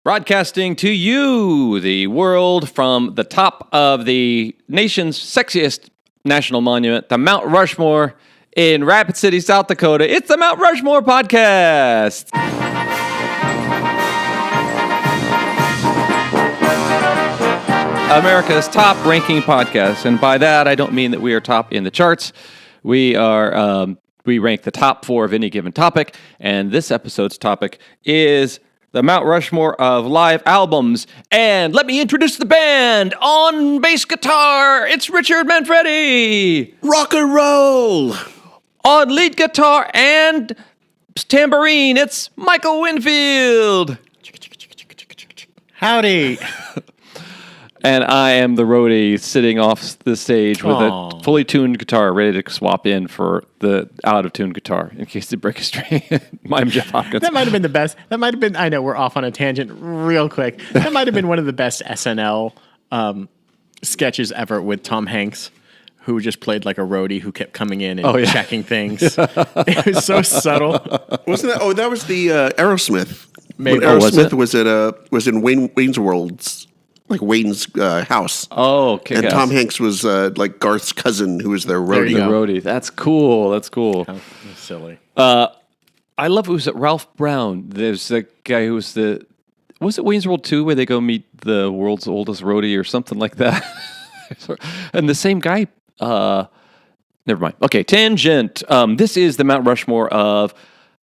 Broadcasting to you, the world, from the top of the nation's sexiest national monument, the Mount Rushmore in Rapid City, South Dakota. It's the Mount Rushmore Podcast. America's top ranking podcast. And by that, I don't mean that we are top in the charts. We rank the top 4 of any given topic. And this episode's topic is the Mount Rushmore of live albums. And let me introduce the band. On bass guitar, it's Richard Manfredi. Rock and roll. On lead guitar and tambourine, it's Michael Winfield. Howdy. And I am the roadie sitting off the stage with a fully tuned guitar ready to swap in for the out-of-tune guitar in case they break a string. I'm Jeff Hopkins. That might have been the best. That might have been, I know we're off on a tangent real quick. That might have been one of the best SNL sketches ever with Tom Hanks, who just played like a roadie who kept coming in and checking things. It was so subtle. Wasn't that? Oh, that was the Aerosmith. Maybe. When Aerosmith was in Wayne's World's, like Wayne's house. Oh, okay. And Tom Hanks was like Garth's cousin, who was their roadie. The roadie. That's cool. That's cool. Oh, silly. I love it. Was it Ralph Brown? There's the guy who was was it Wayne's World 2 where they go meet the world's oldest roadie or something like that? And the same guy. Never mind. Okay, tangent. This is the Mount Rushmore of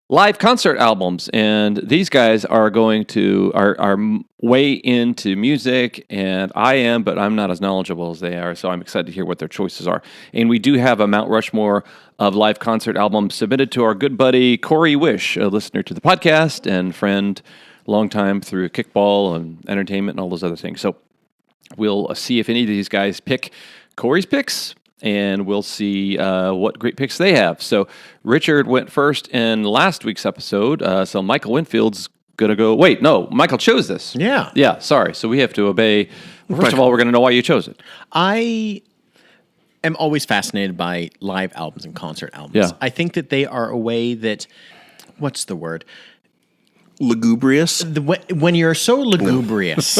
live concert albums, and these guys are going to are way into music, and I am, but I'm not as knowledgeable as they are, so I'm excited to hear what their choices are. And we do have a Mount Rushmore of live concert albums submitted to our good buddy Corey Wish, a listener to the podcast and friend, long time through kickball and entertainment and all those other things. So we'll see if any of these guys pick Corey's picks, and we'll see what great picks they have. So Richard went first in last week's episode, so Michael Winfield's going to go... Wait, no, Michael chose this. Yeah. Yeah, sorry. So we have to obey... First of all, we're going to know why you chose it. I am always fascinated by live albums and concert albums. Yeah. I think that they are a way that... What's the word? Lugubrious? When you're so lugubrious...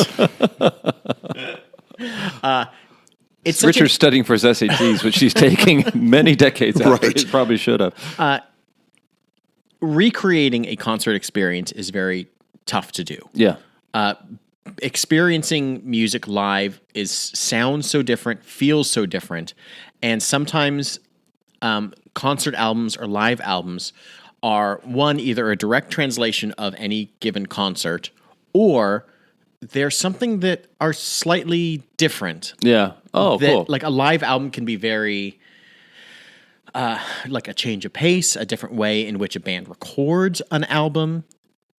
It's Richard's studying for his SATs, which he's taking many decades after he probably should have. Recreating a concert experience is very tough to do. Yeah. Experiencing music live sounds so different, feels so different, and sometimes concert albums or live albums are either a direct translation of any given concert, or they're something that are slightly different. Yeah. Oh, cool. Like a live album can be very, like a change of pace, a different way in which a band records an album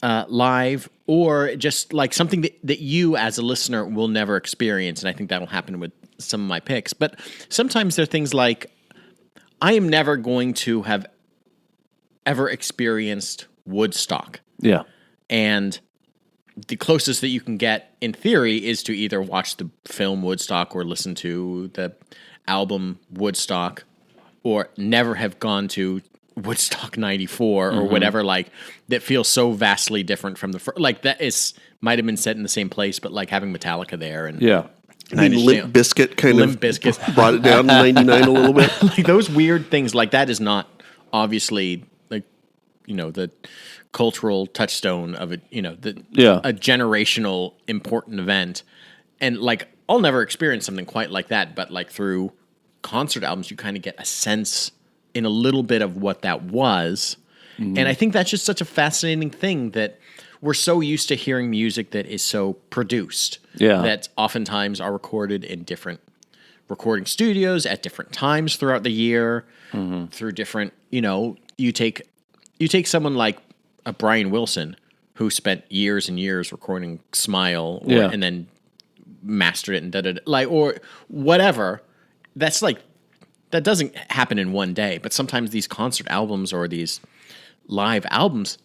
live, or just like something that you as a listener will never experience. And I think that'll happen with some of my picks. But sometimes there are things like, I am never going to have ever experienced Woodstock. Yeah. And the closest that you can get, in theory, is to either watch the film Woodstock or listen to the album Woodstock, or never have gone to Woodstock 94 or whatever, like, that feels so vastly different from the first. Like, that might have been set in the same place, but like having Metallica there. And yeah. I mean, Limp Bizkit kind Limp of Bizkit. brought it down to 99 a little bit. Like, those weird things, like, that is not obviously, like, the cultural touchstone of it, a generational important event. And like, I'll never experience something quite like that, but like through concert albums, you kind of get a sense in a little bit of what that was. Mm-hmm. And I think that's just such a fascinating thing, that we're so used to hearing music that is so produced, that oftentimes are recorded in different recording studios at different times throughout the year, through different, you take someone like a Brian Wilson, who spent years and years recording Smile, and then mastered it and or whatever. That's like, that doesn't happen in one day. But sometimes these concert albums or these live albums,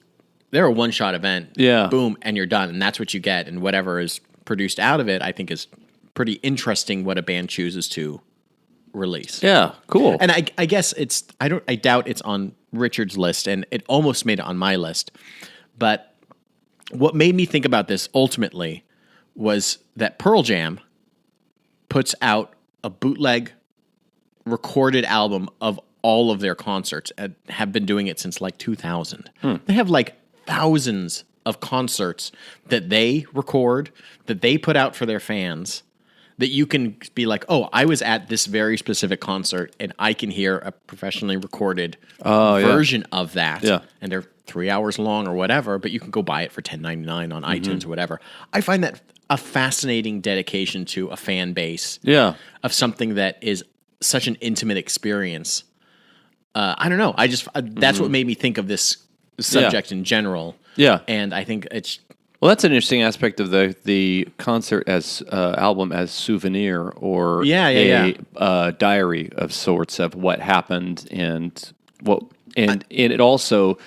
they're a one-shot event. Yeah. Boom, and you're done. And that's what you get. And whatever is produced out of it, I think, is pretty interesting what a band chooses to release. Yeah, cool. And I guess I doubt it's on Richard's list, and it almost made it on my list. But what made me think about this ultimately was that Pearl Jam puts out a bootleg recorded album of all of their concerts and have been doing it since like 2000. They have like thousands of concerts that they record, that they put out for their fans, that you can be like, oh, I was at this very specific concert and I can hear a professionally recorded version of that. Yeah. And they're 3 hours long or whatever, but you can go buy it for $10.99 on iTunes or whatever. I find that a fascinating dedication to a fan base of something that is such an intimate experience. I don't know. I just that's what made me think of this subject in general. Yeah. And I think it's... Well, that's an interesting aspect of the concert as album as souvenir or a diary of sorts of what happened and what and it also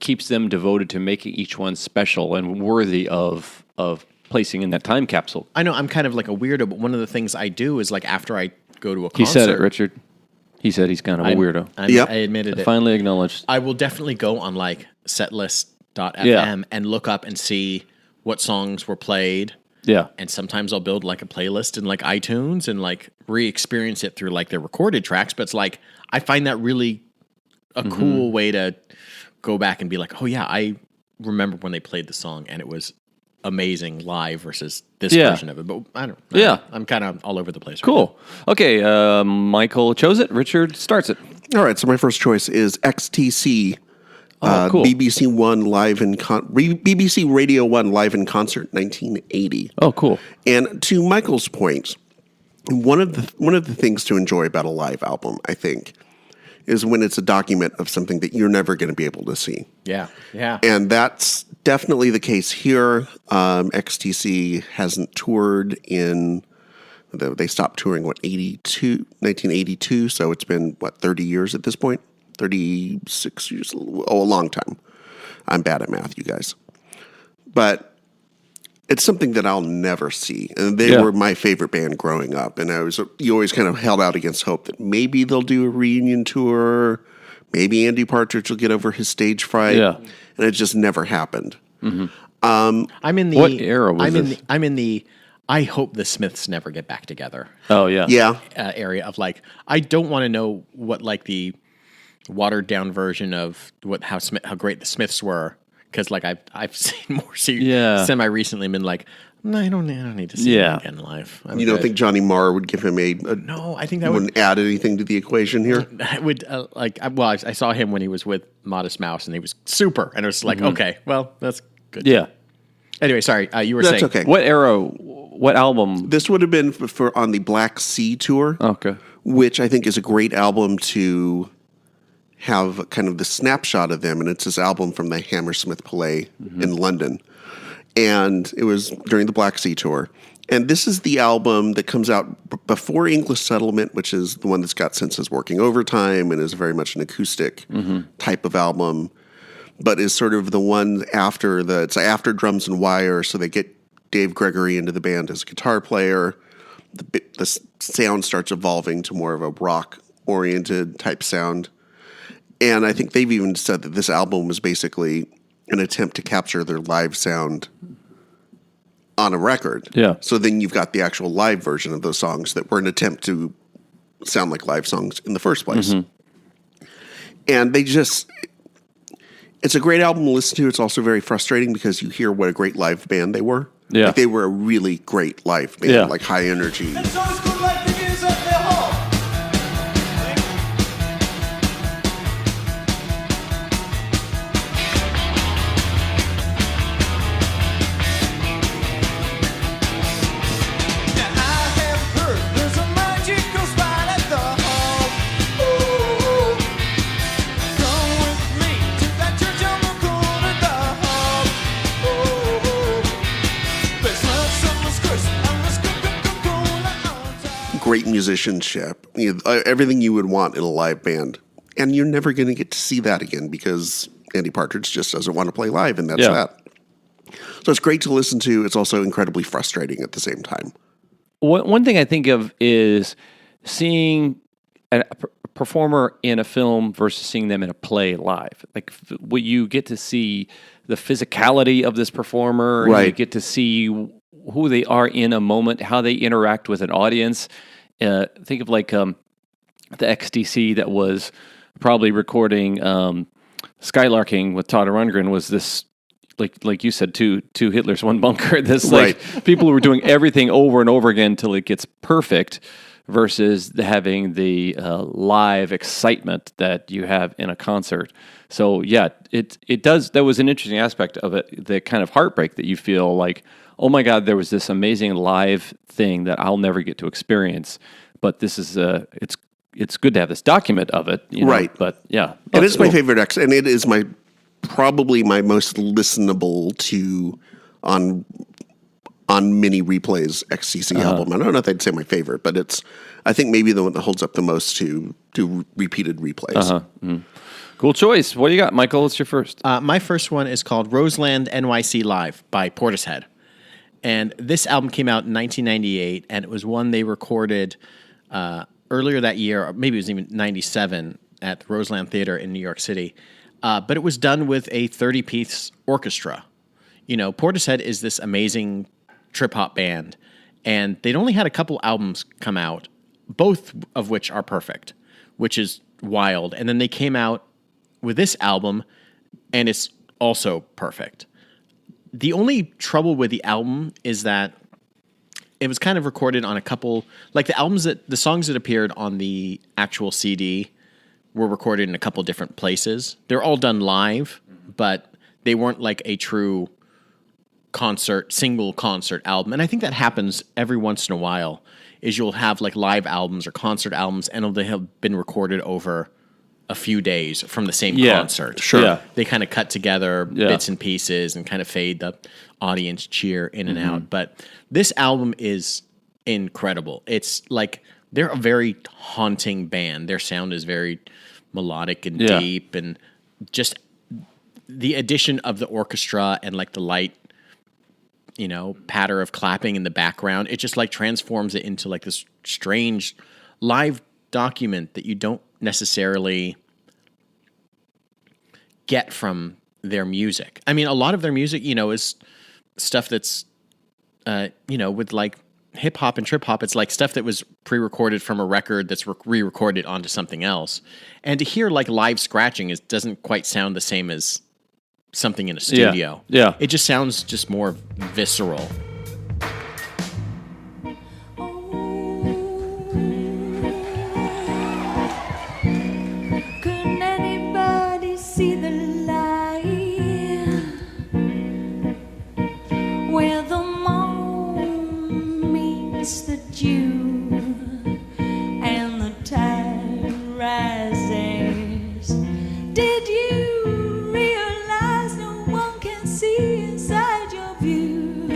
keeps them devoted to making each one special and worthy of placing in that time capsule. I know I'm kind of like a weirdo, but one of the things I do is like after I go to a concert... He said it, Richard. He said he's kind of a weirdo. I admitted it. Finally acknowledged. I will definitely go on like setlist.fm and look up and see what songs were played. Yeah. And sometimes I'll build like a playlist in like iTunes and like re-experience it through like their recorded tracks. But it's like, I find that really a cool way to go back and be like, oh yeah, I remember when they played the song and it was amazing live versus this version of it. But I don't know. Yeah. I'm kind of all over the place. Cool. Okay. Michael chose it. Richard starts it. All right. So my first choice is XTC. Cool. BBC One live in BBC Radio 1 live in concert 1980. Oh, cool. And to Michael's point, one of the things to enjoy about a live album, I think, is when it's a document of something that you're never going to be able to see. Yeah. Yeah. And that's definitely the case here. XTC hasn't toured they stopped touring, 1982. So it's been, 30 years at this point? 36 years, a long time. I'm bad at math, you guys. But it's something that I'll never see. And they were my favorite band growing up. And you always kind of held out against hope that maybe they'll do a reunion tour. Maybe Andy Partridge will get over his stage fright. Yeah. And it just never happened. Mm-hmm. I'm in the... What era was this? I'm in the... I hope the Smiths never get back together. Oh, yeah. Yeah. Area of like, I don't want to know what like the watered down version of how great the Smiths were, because like I've seen more semi recently been like, no, I don't need to see him again live. You don't think Johnny Marr would give him no? I think that wouldn't add anything to the equation here. I would I saw him when he was with Modest Mouse and he was super, and it was like okay, well that's good. Yeah. Anyway, sorry, you were That's saying okay. What era? What album? This would have been for on the Black Sea tour. Okay. Which I think is a great album to have kind of the snapshot of them, and it's this album from the Hammersmith Palais in London. And it was during the Black Sea tour. And this is the album that comes out before English Settlement, which is the one that's got Senses Working Overtime and is very much an acoustic type of album, but is sort of the one after it's after Drums and Wire, so they get Dave Gregory into the band as a guitar player. The sound starts evolving to more of a rock-oriented type sound. And I think they've even said that this album was basically an attempt to capture their live sound on a record. Yeah. So then you've got the actual live version of those songs that were an attempt to sound like live songs in the first place. And it's a great album to listen to. It's also very frustrating because you hear what a great live band they were. Yeah. Like they were a really great live band, like high energy. Great musicianship, everything you would want in a live band. And you're never going to get to see that again because Andy Partridge just doesn't want to play live, and that's that. So it's great to listen to. It's also incredibly frustrating at the same time. One thing I think of is seeing a performer in a film versus seeing them in a play live. Like what you get to see the physicality of this performer. And Right. you get to see who they are in a moment, how they interact with an audience. Think of like the XTC that was probably recording Skylarking with Todd Rundgren was this, like you said, two Hitlers, one bunker. This like people who were doing everything over and over again until it gets perfect, versus having the live excitement that you have in a concert. So yeah, it does. That was an interesting aspect of it. The kind of heartbreak that you feel like, oh my God, there was this amazing live thing that I'll never get to experience. But this is it's good to have this document of it, you know? Right. But yeah, It is my favorite and it is probably my most listenable to on mini replays XCC album. I don't know if I'd say my favorite, but I think maybe the one that holds up the most to repeated replays. Cool choice. What do you got, Michael? What's your first? My first one is called Roseland NYC Live by Portishead. And this album came out in 1998, and it was one they recorded earlier that year, or maybe it was even 97, at the Roseland Theater in New York City. But it was done with a 30-piece orchestra. You know, Portishead is this amazing trip-hop band, and they'd only had a couple albums come out, both of which are perfect, which is wild. And then they came out with this album, and it's also perfect. The only trouble with the album is that it was kind of recorded on a couple, like the songs that appeared on the actual CD were recorded in a couple different places. They're all done live, but they weren't like a true single concert album. And I think that happens every once in a while, is you'll have like live albums or concert albums, and they have been recorded over a few days from the same concert. Sure. Yeah. They kind of cut together bits and pieces and kind of fade the audience cheer in and out. But this album is incredible. It's like they're a very haunting band. Their sound is very melodic and deep, and just the addition of the orchestra and like the light, you know, patter of clapping in the background, it just like transforms it into like this strange live document that you don't necessarily get from their music. I mean, a lot of their music, you know, is stuff that's, you know, with like hip hop and trip hop, it's like stuff that was pre-recorded from a record that's re-recorded onto something else. And to hear like live scratching doesn't quite sound the same as something in a studio. Yeah. It just sounds just more visceral. Couldn't anybody see the light where the moon meets the dew and the tide rises? Did you realize no one can see inside your view?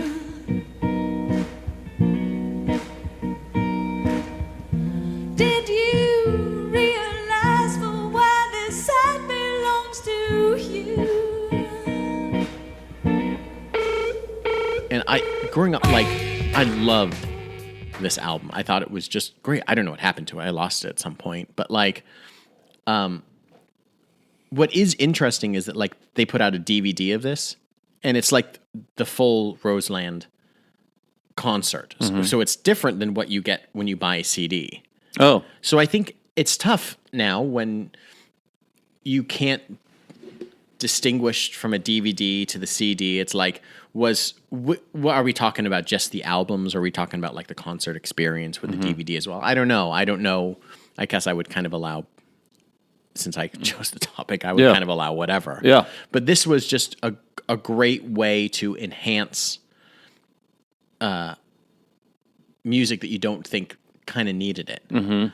Did you realize for why this side belongs to you? And growing up, like, I loved this album. I thought it was just great. I don't know what happened to it. I lost it at some point. But like, what is interesting is that like they put out a DVD of this, and it's like the full Roseland concert. So it's different than what you get when you buy a CD. Oh, So I think it's tough now when you can't distinguish from a DVD to the CD. It's like, what are we talking about? Just the albums? Or are we talking about like the concert experience with the DVD as well? I don't know. I guess I would kind of allow, since I chose the topic, I would kind of allow whatever. Yeah. But this was just a great way to enhance music that you don't think kind of needed it.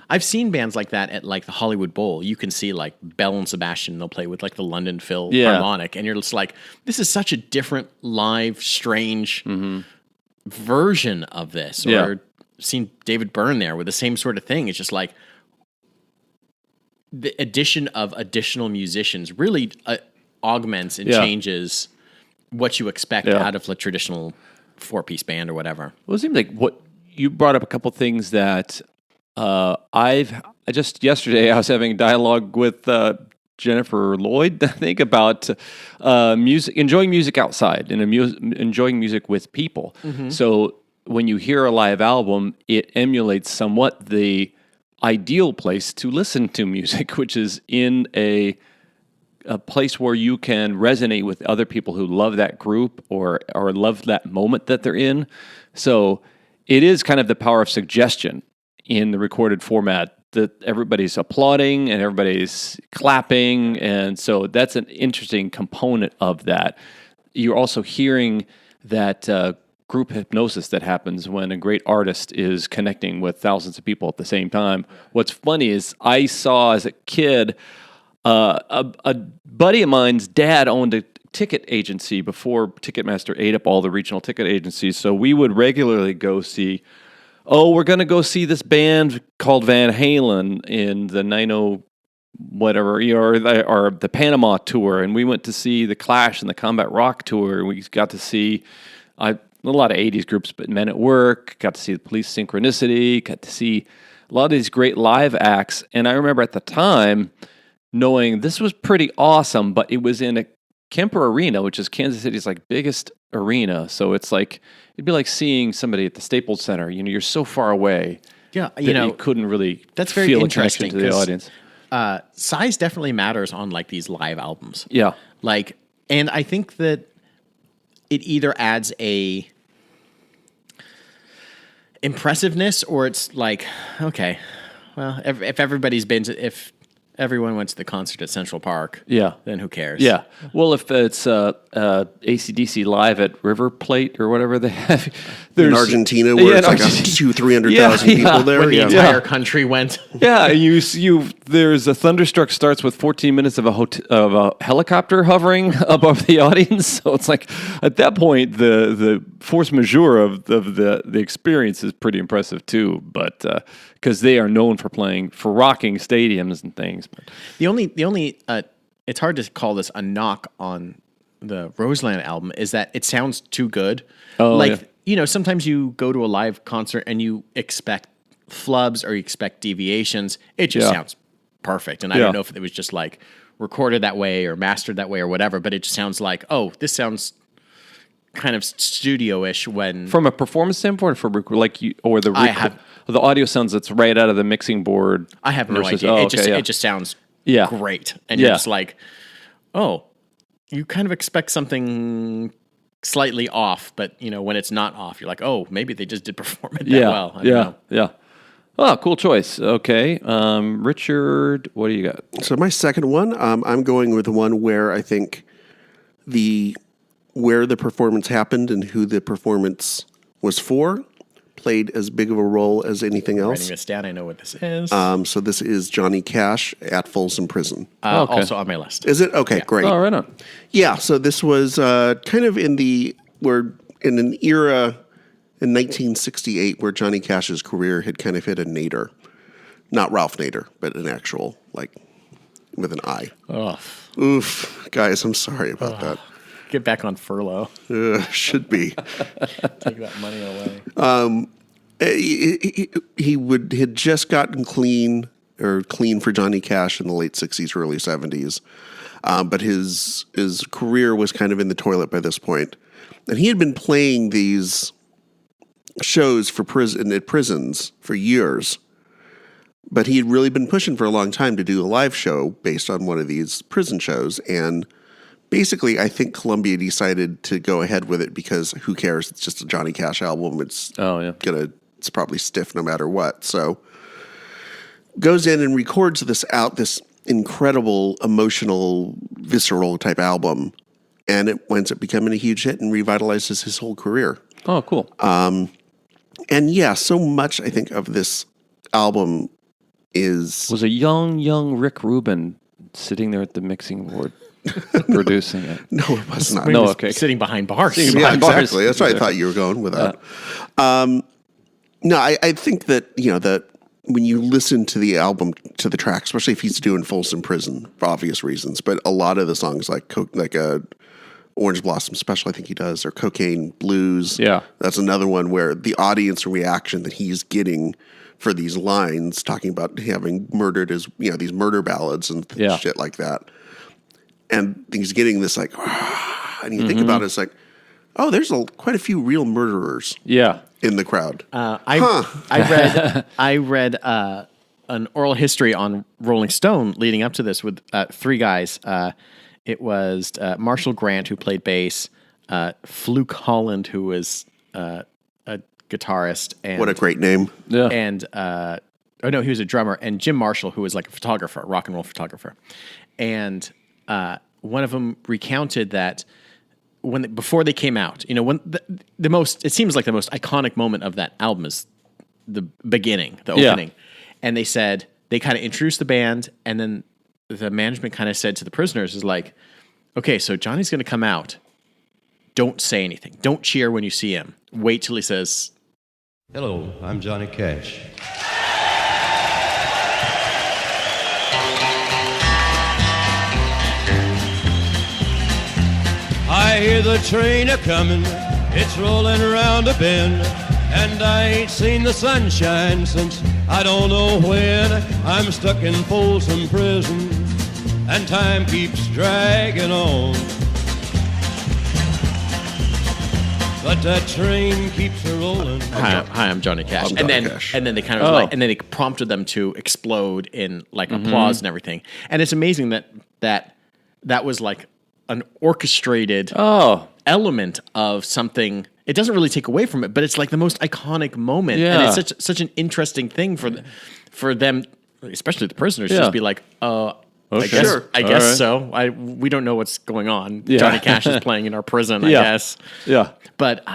I've seen bands like that at like the Hollywood Bowl. You can see like Bell and Sebastian, they'll play with like the London Philharmonic, and you're just like, this is such a different live, strange version of this. Or seen David Byrne there with the same sort of thing. It's just like the addition of additional musicians really augments and changes what you expect out of a traditional 4-piece band or whatever. well, it seems like what you brought up a couple things that I just yesterday I was having a dialogue with Jennifer Lloyd, I think, about music, enjoying music outside and enjoying music with people. So when you hear a live album, it emulates somewhat the ideal place to listen to music, which is in a place where you can resonate with other people who love that group or love that moment that they're in. So it is kind of the power of suggestion in the recorded format, that everybody's applauding and everybody's clapping. And so that's an interesting component of that. You're also hearing that group hypnosis that happens when a great artist is connecting with thousands of people at the same time. What's funny is I saw as a kid, a buddy of mine's dad owned a ticket agency before Ticketmaster ate up all the regional ticket agencies. So we would regularly go see, we're going to go see this band called Van Halen in the 90 whatever, or the Panama tour. And we went to see the Clash and the Combat Rock tour. We got to see a lot of 80s groups, but Men at Work, got to see the Police Synchronicity, got to see a lot of these great live acts. And I remember at the time knowing this was pretty awesome, but it was in a Kemper Arena, which is Kansas City's biggest arena. So it's like, it'd be like seeing somebody at the Staples Center. You're so far away. Yeah, you couldn't really that's very feel interesting a connection to the audience. Size definitely matters on these live albums. Yeah. And I think that it either adds a impressiveness or it's okay, well, if everyone went to the concert at Central Park, then who cares? Yeah. Well, if it's AC/DC live at River Plate or whatever they have, in Argentina, where it's 200,000-300,000 people there, when the entire country went. Yeah, there's a Thunderstruck starts with 14 minutes of a helicopter hovering above the audience. So it's at that point the force majeure of the experience is pretty impressive too. But because they are known for rocking stadiums and things. But the only it's hard to call this a knock on the Roseland album is that it sounds too good. Sometimes you go to a live concert and you expect flubs or you expect deviations. It just sounds perfect. And I don't know if it was just recorded that way or mastered that way or whatever, but it just sounds this sounds kind of studio-ish when... From a performance standpoint, the audio sounds that's right out of the mixing board. I have no idea. It just sounds great. And you're just you kind of expect something slightly off, but when it's not off, you're maybe they just did perform it that well. I don't know. Yeah. Oh, cool choice. Okay. Richard, what do you got? So my second one, I'm going with the one where I think where the performance happened and who the performance was for played as big of a role as anything else. Writing this down, I know what this is. So this is Johnny Cash at Folsom Prison. Also on my list. Is it? Okay, great. Oh, right on. Yeah, so this was kind of we're in an era in 1968 where Johnny Cash's career had kind of hit a nadir. Not Ralph Nader, but an actual, with an I. Oh. Oof. Guys, I'm sorry about that. Get back on furlough. Should be. Take that money away. He had just gotten clean for Johnny Cash in the late 60s, early 70s. But his career was kind of in the toilet by this point. And he had been playing these shows at prisons for years. But he had really been pushing for a long time to do a live show based on one of these prison shows. And basically, I think Columbia decided to go ahead with it because who cares? It's just a Johnny Cash album. It's probably stiff no matter what. So goes in and records this incredible, emotional, visceral type album, and it winds up becoming a huge hit and revitalizes his whole career. Oh, cool. So much I think of this album was a young Rick Rubin sitting there at the mixing board. Producing it. No, it was not. No, okay. Sitting behind bars. Exactly. That's what I thought you were going with that. I think that, that when you listen to the album, to the track, especially if he's doing Folsom Prison for obvious reasons, but a lot of the songs like Orange Blossom Special, I think he does, or Cocaine Blues. Yeah. That's another one where the audience reaction that he's getting for these lines, talking about having murdered his, these murder ballads and shit like that. And he's getting this like, and you think about it, it's like, oh, there's quite a few real murderers. Yeah. In the crowd. I read an oral history on Rolling Stone leading up to this with three guys. It was Marshall Grant, who played bass, Fluke Holland, who was a guitarist. And, what a great name. Yeah. And, he was a drummer. And Jim Marshall, who was like a photographer, rock and roll photographer. And one of them recounted that before they came out, when it seems like the most iconic moment of that album is the beginning, the opening. And they said they kind of introduced the band, and then the management kind of said to the prisoners is like, okay, so Johnny's going to come out. Don't say anything. Don't cheer when you see him. Wait till he says, "Hello, I'm Johnny Cash." I hear the train a-comin', it's rolling around a bend, and I ain't seen the sunshine since I don't know when. I'm stuck in Folsom prison, and time keeps dragging on. But that train keeps a-rolling. Hi, I'm Johnny Cash. I'm Johnny Cash. And then they kind of and then they prompted them to explode in like applause and everything. And it's amazing that was like an orchestrated element of something. It doesn't really take away from it, but it's like the most iconic moment. Yeah. And it's such an interesting thing for them, especially the prisoners, to just be like, I guess so. We don't know what's going on. Yeah. Johnny Cash is playing in our prison, I guess. Yeah. But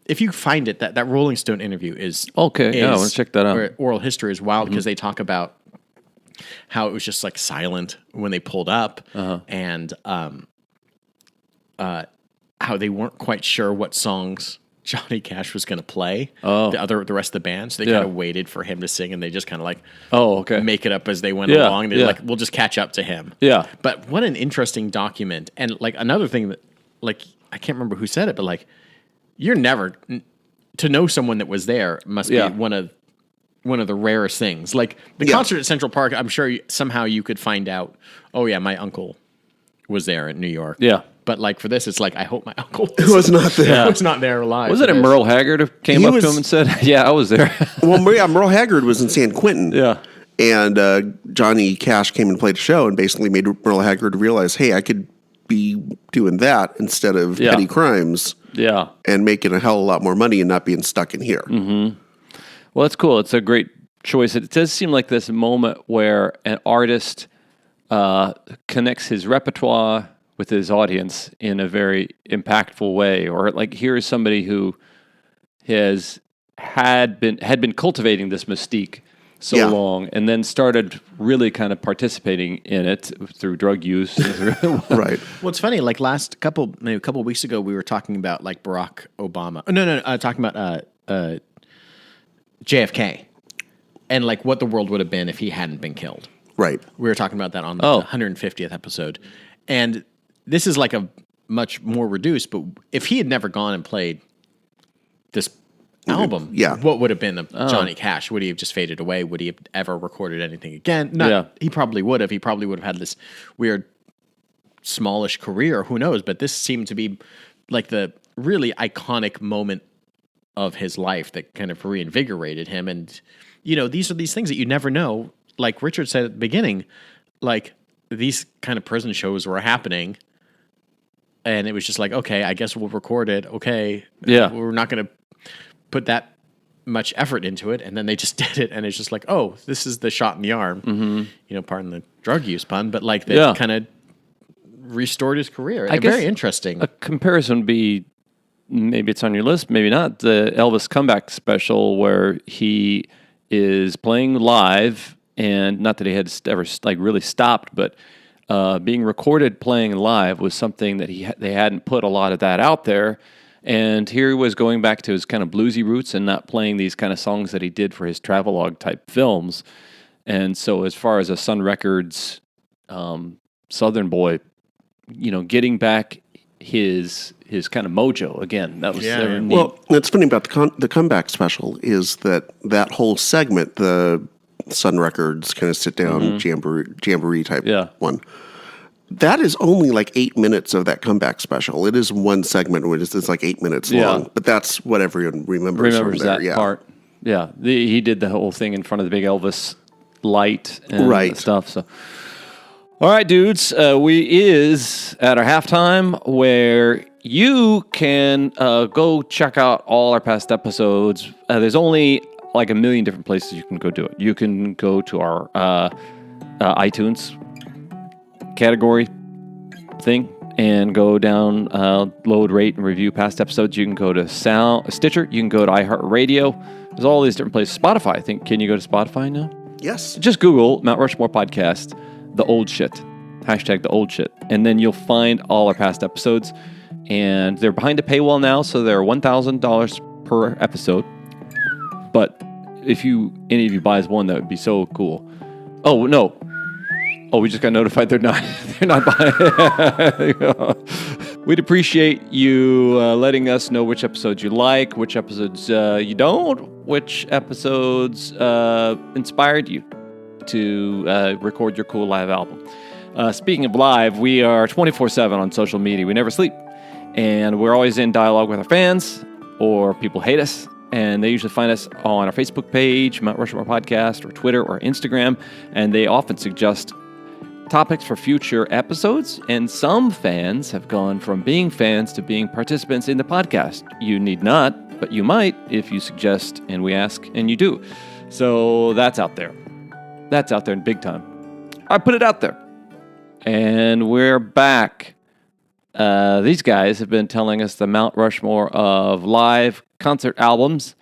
if you find it, that Rolling Stone interview is okay. I want to check that out. Or oral history is wild because they talk about how it was just like silent when they pulled up, and how they weren't quite sure what songs Johnny Cash was going to play. The rest of the band, so they kind of waited for him to sing, and they just kind of like make it up as they went along. They're like, we'll just catch up to him. Yeah. But what an interesting document. And like another thing that, like, I can't remember who said it, but like, you're never to know someone that was there must be one of the rarest things. Like the concert at Central Park, I'm sure somehow you could find out, oh yeah, my uncle was there in New York. Yeah. But like for this, it's like, I hope my uncle was not there. Was not there alive. Was it Merle Haggard who came up to him and said, yeah, I was there? Well, Merle Haggard was in San Quentin. Yeah. And Johnny Cash came and played a show and basically made Merle Haggard realize, hey, I could be doing that instead of petty crimes. Yeah. And making a hell of a lot more money and not being stuck in here. Mm-hmm. Well, that's cool. It's a great choice. It does seem like this moment where an artist connects his repertoire with his audience in a very impactful way, or like here is somebody who had been cultivating this mystique so long, and then started really kind of participating in it through drug use. Right. Well, it's funny. Like a couple weeks ago, we were talking about like Barack Obama. Talking about JFK, and like what the world would have been if he hadn't been killed. Right. We were talking about that on the 150th episode, and this is like a much more reduced. But if he had never gone and played this album, what would have been of Johnny Cash? Would he have just faded away? Would he have ever recorded anything again? He probably would have. He probably would have had this weird, smallish career. Who knows? But this seemed to be like the really iconic moment of his life that kind of reinvigorated him. And, these are these things that you never know. Like Richard said at the beginning, like these kind of prison shows were happening. And it was just like, okay, I guess we'll record it. Okay. Yeah. We're not going to put that much effort into it. And then they just did it. And it's just like, oh, this is the shot in the arm. Mm-hmm. Pardon the drug use pun, but like they kind of restored his career. I guess very interesting. A comparison would be, maybe it's on your list, maybe not, the Elvis comeback special where he is playing live, and not that he had ever like really stopped, but being recorded playing live was something that they hadn't put a lot of that out there. And here he was going back to his kind of bluesy roots and not playing these kind of songs that he did for his travelogue type films. And so as far as a Sun Records Southern boy, getting back his kind of mojo again. That was neat. Well, what's funny about the comeback special is that whole segment, the Sun Records kind of sit down jamboree type one. That is only like 8 minutes of that comeback special. It is one segment, which is like 8 minutes long. But that's what everyone remembers from there. That part. Yeah, he did the whole thing in front of the big Elvis light and stuff. So, all right, dudes, we is at our halftime where you can go check out all our past episodes. There's only like a million different places you can go do it. You can go to our iTunes category thing and go down, load, rate, and review past episodes. You can go to Stitcher. You can go to iHeartRadio. There's all these different places. Spotify, I think. Can you go to Spotify now? Yes. Just Google Mount Rushmore Podcast, the old shit. Hashtag the old shit. And then you'll find all our past episodes. And they're behind a paywall now, so they're $1,000 per episode. But if any of you buys one, that would be so cool. Oh, no. Oh, we just got notified they're not buying. We'd appreciate you letting us know which episodes you like, which episodes you don't, which episodes inspired you to record your cool live album. Speaking of live, we are 24/7 on social media. We never sleep. And we're always in dialogue with our fans, or people hate us. And they usually find us on our Facebook page, Mount Rushmore Podcast, or Twitter, or Instagram. And they often suggest topics for future episodes, and some fans have gone from being fans to being participants in the podcast. You need not, but you might if you suggest and we ask, and you do. So that's out there. That's out there in big time. I put it out there. And we're back. These guys have been telling us the Mount Rushmore of live concert albums,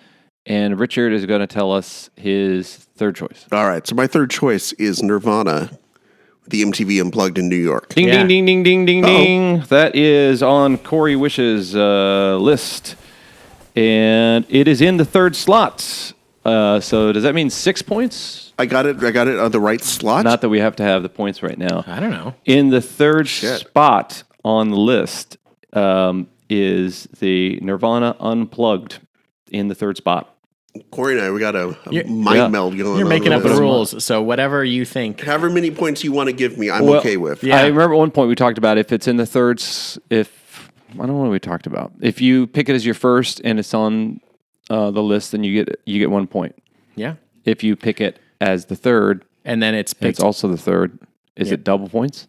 and Richard is going to tell us his third choice. All right, so my third choice is Nirvana, the MTV Unplugged in New York. Ding, ding, ding, ding, ding, ding, ding. That is on Corey Wish's list. And it is in the third slot. So does that mean 6 points? I got it on the right slot? Not that we have to have the points right now. I don't know. In the third spot on the list is the Nirvana Unplugged in the third spot. Corey and I, we got a mind meld going on. You're making up the rules, so whatever you think. However many points you want to give me, I'm okay with. Yeah. I remember at one point we talked about if it's in the third, I don't know what we talked about. If you pick it as your first and it's on the list, then you get 1 point. Yeah. If you pick it as the third, and then it's also the third, is it double points?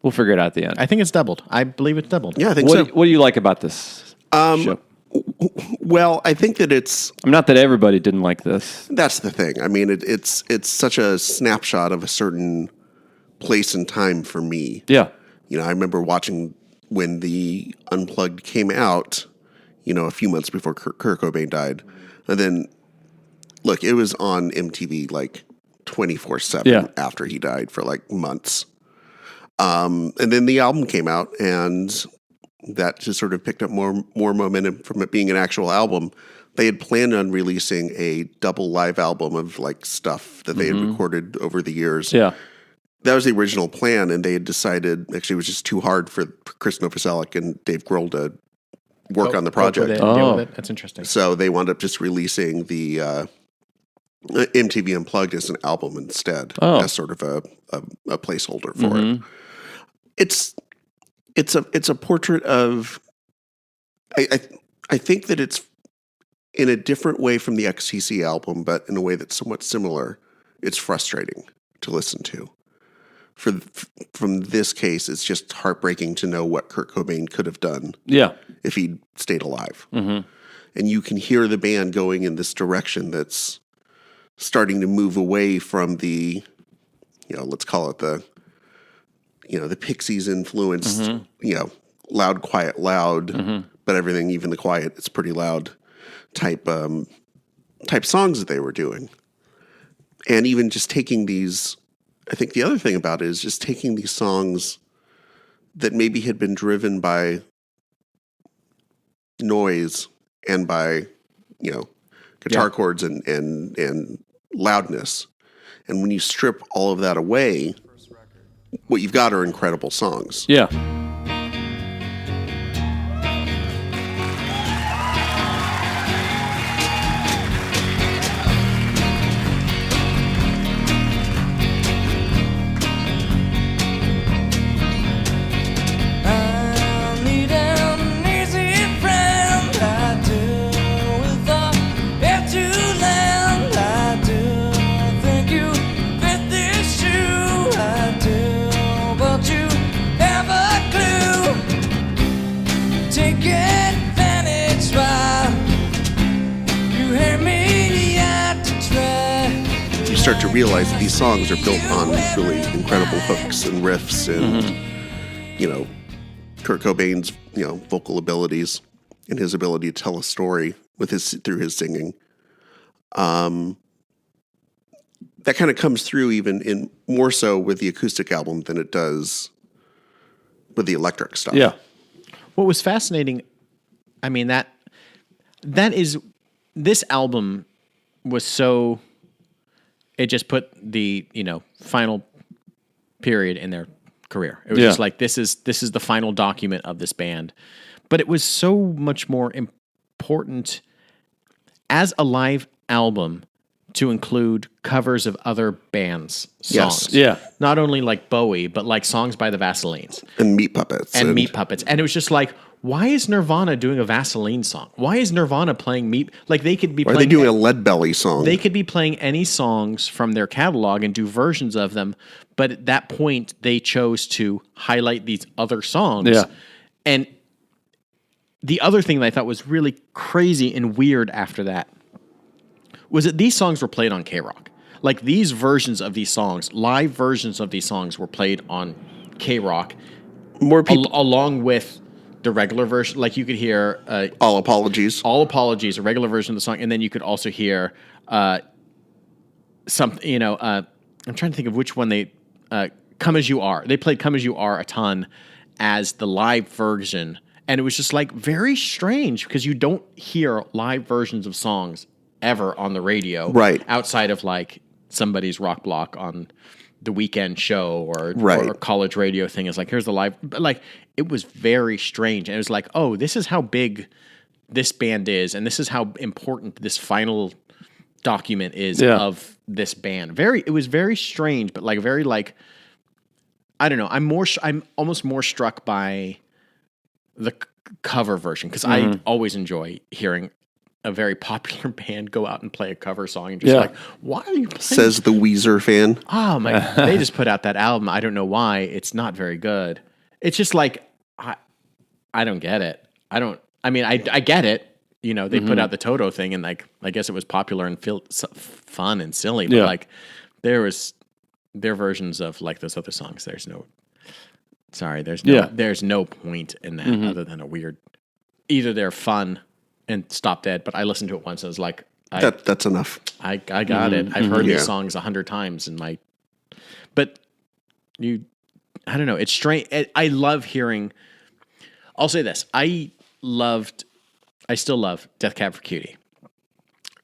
We'll figure it out at the end. I think it's doubled. I believe it's doubled. Yeah, I think so. What do you like about this show? Well, I think that it's... Not that everybody didn't like this. That's the thing. I mean, it's such a snapshot of a certain place and time for me. Yeah. You know, I remember watching when the Unplugged came out, a few months before Kurt Cobain died. And then, look, it was on MTV like 24/7 after he died for like months. And then the album came out, and that just sort of picked up more momentum from it being an actual album. They had planned on releasing a double live album of like stuff that they had recorded over the years. Yeah. That was the original plan, and they had decided actually it was just too hard for Chris Novoselic and Dave Grohl to work on the project. Deal with it. That's interesting. So they wound up just releasing the MTV Unplugged as an album instead, as sort of a placeholder for it. It's a portrait of. I think that it's in a different way from the XTC album, but in a way that's somewhat similar. It's frustrating to listen to. From this case, it's just heartbreaking to know what Kurt Cobain could have done. Yeah, if he'd stayed alive. Mm-hmm. And you can hear the band going in this direction that's starting to move away from the, let's call it the Pixies influenced, loud, quiet, loud, but everything, even the quiet, it's pretty loud type songs that they were doing. And even just taking these, I think the other thing about it is just taking these songs that maybe had been driven by noise and by, guitar chords and loudness. And when you strip all of that away, what you've got are incredible songs. Yeah. start to realize that these songs are built on really incredible hooks and riffs and, you know, Kurt Cobain's, you know, vocal abilities and his ability to tell a story through his singing. That kind of comes through even in more so with the acoustic album than it does with the electric stuff. Yeah. What was fascinating, I mean, that is, this album was so, it just put the, you know, final period in their career. It was just like, this is the final document of this band. But it was so much more important as a live album to include covers of other bands' songs. Yes. Yeah. Not only like Bowie, but like songs by the Vaselines. And Meat Puppets. And Meat Puppets. And it was just like, why is Nirvana doing a Vaseline song? Why is Nirvana playing Meat? Like they could be Why are playing... they doing a Lead Belly song? They could be playing any songs from their catalog and do versions of them. But at that point, they chose to highlight these other songs. Yeah. And the other thing that I thought was really crazy and weird after that was that these songs were played on K-Rock. Like these versions of these songs, live versions of these songs were played on K-Rock. More people. Along with the regular version. Like you could hear... All Apologies. All Apologies, a regular version of the song. And then you could also hear something, you know... I'm trying to think of which one they... Come As You Are. They played Come As You Are a ton as the live version. And it was just like very strange because you don't hear live versions of songs ever on the radio. Right. Outside of like somebody's rock block on the weekend show or college radio thing. Is like, here's the live. But like, it was very strange. And it was like, oh, this is how big this band is. And this is how important this final document is of this band. It was very strange, but like very like, I don't know. I'm almost more struck by the cover version because I always enjoy hearing a very popular band go out and play a cover song and just like, why are you playing? Says the Weezer fan. Oh my! They just put out that album. I don't know why. It's not very good. It's just like I don't get it. I mean, I get it. You know, they put out the Toto thing and like I guess it was popular and felt fun and silly. But like their versions of like those other songs. There's no point in that other than a weird. Either they're fun and stop dead, but I listened to it once and I was like, that's enough. I got it. I've heard these songs 100 times but I don't know. It's strange. I love hearing, I'll say this. I still love Death Cab for Cutie.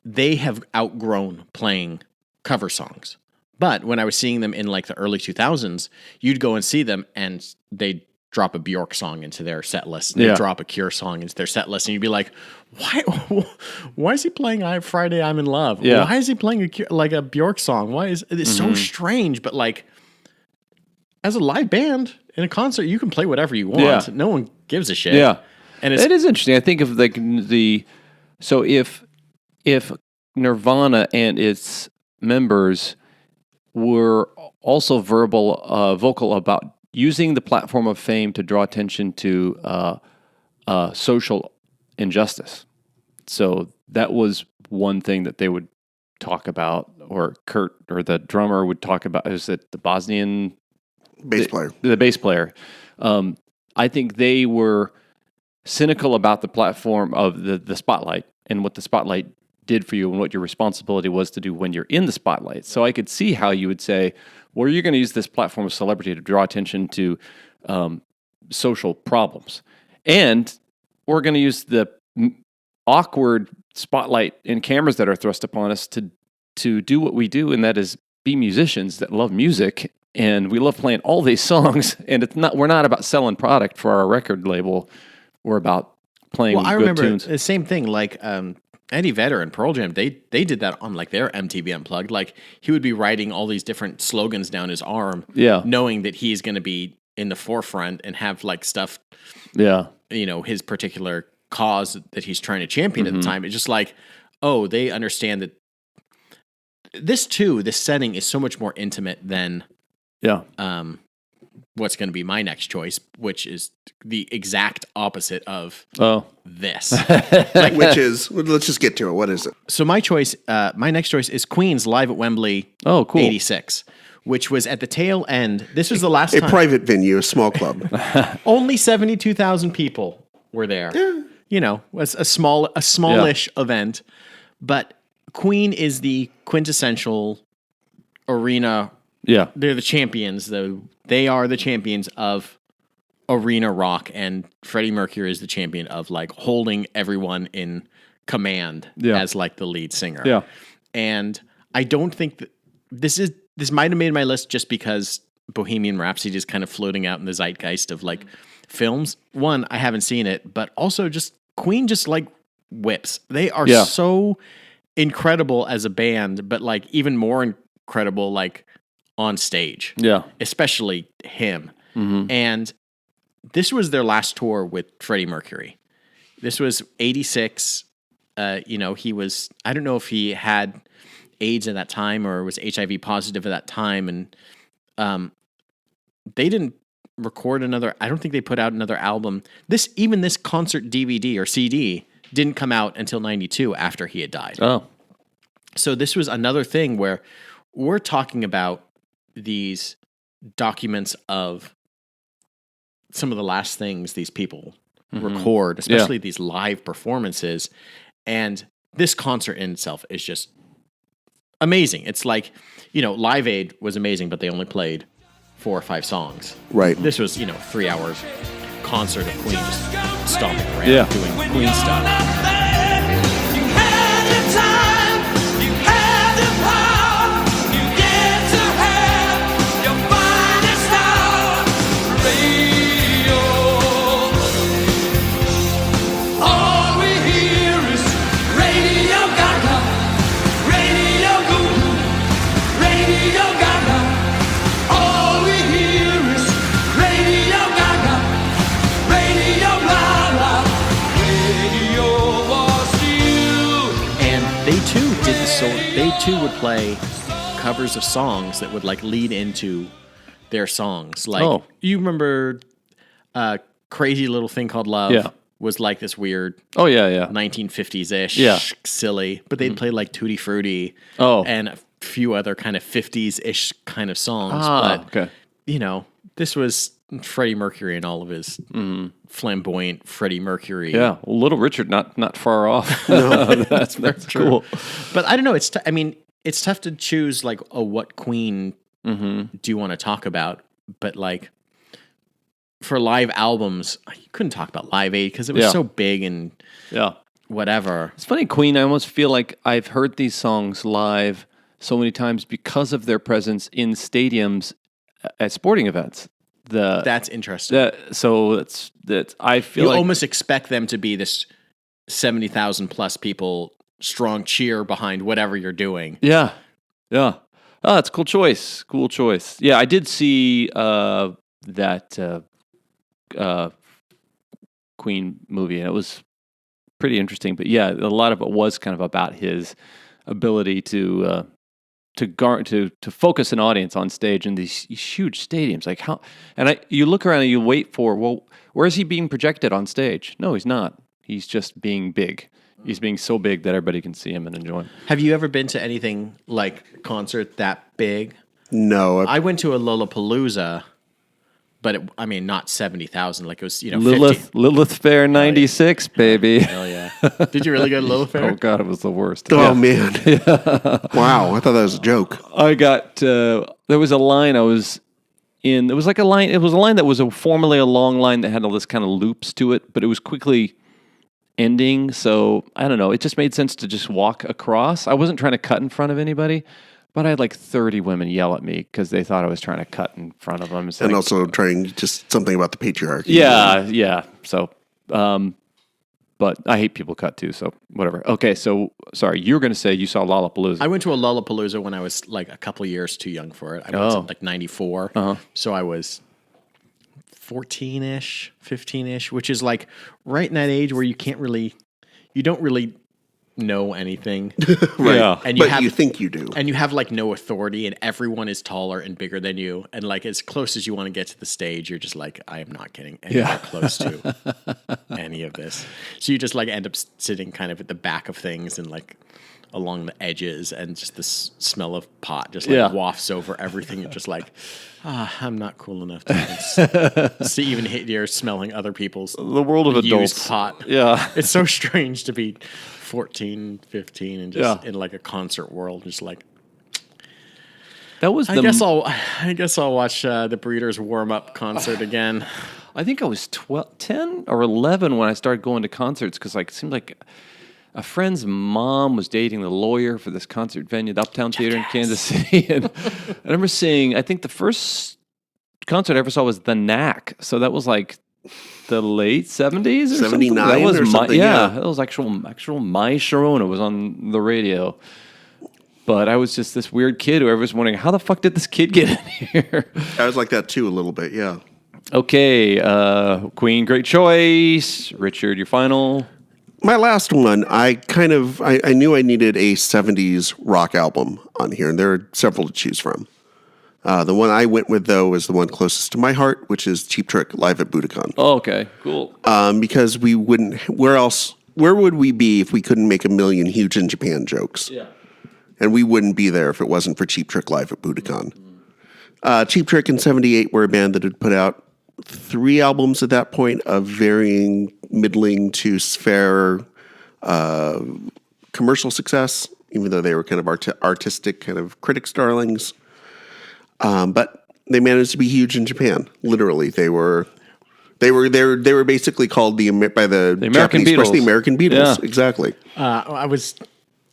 They have outgrown playing cover songs. But when I was seeing them in like the early 2000s, you'd go and see them and they'd drop a Bjork song into their set list. They'd drop a Cure song into their set list. And you'd be like, why is he playing Friday I'm in Love? Yeah. Why is he playing a Bjork song? Why is it's so strange? But like, as a live band in a concert, you can play whatever you want. Yeah. No one gives a shit. Yeah. And it is interesting. I think of like so if Nirvana and its members were also vocal about using the platform of fame to draw attention to social injustice. So that was one thing that they would talk about, or Kurt or the drummer would talk about. Is it the Bosnian bass player? The bass player. I think they were cynical about the platform of the spotlight and what the spotlight did for you and what your responsibility was to do when you're in the spotlight. So I could see how you would say, well, you're going to use this platform of celebrity to draw attention to social problems. And we're going to use the awkward spotlight and cameras that are thrust upon us to do what we do, and that is be musicians that love music. And we love playing all these songs. And we're not about selling product for our record label. We're about playing good tunes. I remember the same thing, like Eddie Vedder and Pearl Jam, they did that on like their MTV Unplugged. Like he would be writing all these different slogans down his arm, knowing that he's going to be in the forefront and have like stuff, his particular cause that he's trying to champion at the time. It's just like, oh, they understand that this setting is so much more intimate than what's going to be my next choice, which is the exact opposite of this. Which is, let's just get to it. What is it? So my next choice is Queen's Live at Wembley. Oh, cool. 86, which was at the tail end. This was the last A time. private venue, a small club. Only 72,000 people were there. Yeah. You know, was a smallish event, but Queen is the quintessential arena. Yeah. They're the champions, though. They are the champions of arena rock, and Freddie Mercury is the champion of like holding everyone in command as like the lead singer. Yeah. And I don't think that this might have made my list just because Bohemian Rhapsody is kind of floating out in the zeitgeist of like films. One, I haven't seen it, but also just Queen just like whips. They are so incredible as a band, but like even more incredible like on stage. Yeah. Especially him. Mm-hmm. And this was their last tour with Freddie Mercury. This was 86. You know, he was, I don't know if he had AIDS at that time or was HIV positive at that time. And they didn't record I don't think they put out another album. Even this concert DVD or CD didn't come out until 92 after he had died. Oh. So this was another thing where we're talking about these documents of some of the last things these people record, especially these live performances. And this concert in itself is just amazing. It's like, you know, Live Aid was amazing, but they only played 4 or 5 songs. Right. This was, 3 hours concert of Queen just stomping around doing Queen stuff. They too would play covers of songs that would like lead into their songs. Like you remember Crazy Little Thing Called Love was like this weird 1950s-ish silly, but they'd play like Tutti Frutti and a few other kind of 50s-ish kind of songs. But this was Freddie Mercury and all of his flamboyant Freddie Mercury. Yeah, well, Little Richard not far off. No, that's cool. But I don't know. It's tough to choose like what Queen do you want to talk about. But like for live albums, you couldn't talk about Live Aid because it was so big and whatever. It's funny, Queen. I almost feel like I've heard these songs live so many times because of their presence in stadiums at sporting events. That's interesting. I feel you like almost expect them to be this 70,000 plus people strong cheer behind whatever you're doing. Yeah. Oh, that's a cool choice. Yeah, I did see that Queen movie, and it was pretty interesting. But yeah, a lot of it was kind of about his ability to focus an audience on stage in these huge stadiums. Like how, and you look around and you wait for, well, where is he being projected on stage? No, he's not. He's just being big. He's being so big that everybody can see him and enjoy him. Have you ever been to anything like concert that big? No. I went to a Lollapalooza, but not 70,000. Like it was, Lilith Fair 96, baby. Hell yeah. Did you really go to Lilith Fair? Oh God, it was the worst. Oh man. Wow. I thought that was a joke. I got, there was a line I was in. It was like a line. It was a line that was formerly a long line that had all this kind of loops to it, but it was quickly ending. So I don't know. It just made sense to just walk across. I wasn't trying to cut in front of anybody, but I had like 30 women yell at me because they thought I was trying to cut in front of them. It's and like, also trying just something about the patriarchy. Yeah. So, but I hate people cut too. So whatever. Okay. So sorry, you were going to say you saw Lollapalooza. I went to a Lollapalooza when I was like a couple years too young for it. I went in like 94. So I was 14-ish, 15-ish, which is like right in that age where you don't really know anything. Right. Yeah. And But you think you do. And you have like no authority, and everyone is taller and bigger than you. And like as close as you want to get to the stage, you're just like, I am not getting anywhere close to any of this. So you just like end up sitting kind of at the back of things and like along the edges, and just this smell of pot just like wafts over everything. You're just like, I'm not cool enough to even hit here smelling other people's The world of used adults. pot. Yeah. It's so strange to be 14, 15 and just in like a concert world, just like That was I guess I'll watch the Breeders warm up concert again. I think I was 10 or 11 when I started going to concerts, because like it seemed like a friend's mom was dating the lawyer for this concert venue, the Uptown Theater in Kansas City. And I remember seeing, I think the first concert I ever saw was The Knack. So that was like the late 70s or 79 something. That was or something, yeah, that was actual My Sharona was on the radio. But I was just this weird kid who everyone's wondering, how the fuck did this kid get in here? I was like that too a little bit, yeah. Okay, Queen, great choice. Richard, your final. My last one, I knew I needed a 70s rock album on here, and there are several to choose from. The one I went with, though, is the one closest to my heart, which is Cheap Trick live at Budokan. Oh, okay, cool. Because we wouldn't, where would we be if we couldn't make a million Huge in Japan jokes? Yeah. And we wouldn't be there if it wasn't for Cheap Trick live at Budokan. Cheap Trick in 78 were a band that had put out 3 albums at that point of varying middling to fair commercial success, even though they were kind of artistic kind of critics' darlings. But they managed to be huge in Japan. Literally, they were basically called by the American Japanese press Beatles. the American Beatles. Yeah. Exactly. I was